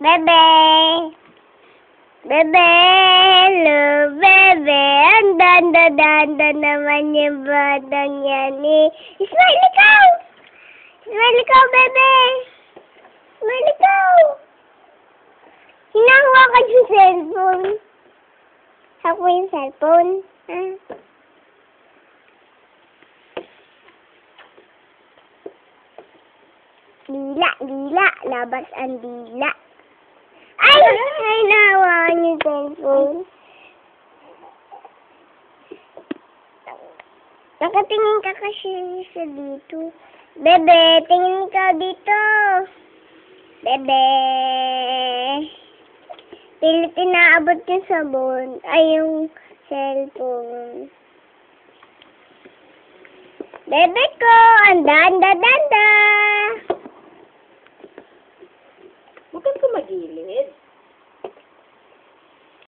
Bebe! Bebe! Hello, bebe! Ang danda-danda naman yung batang yan eh. Ismail, ikaw! Ismail, ikaw, bebe! Ismail, ikaw! Hinahawakan yung cellphone. Hawak mo yung cellphone. Ha? Dila, dila. Labas ang dila. Ay! Ay, nahawakan yung cellphone. Nakatingin ka kasi sa dito. Bebe, tingin ka dito. Bebe. Pilit inaabot yung sabon. Ay, yung cellphone. Bebe ko, anda. Huwag ka magilid.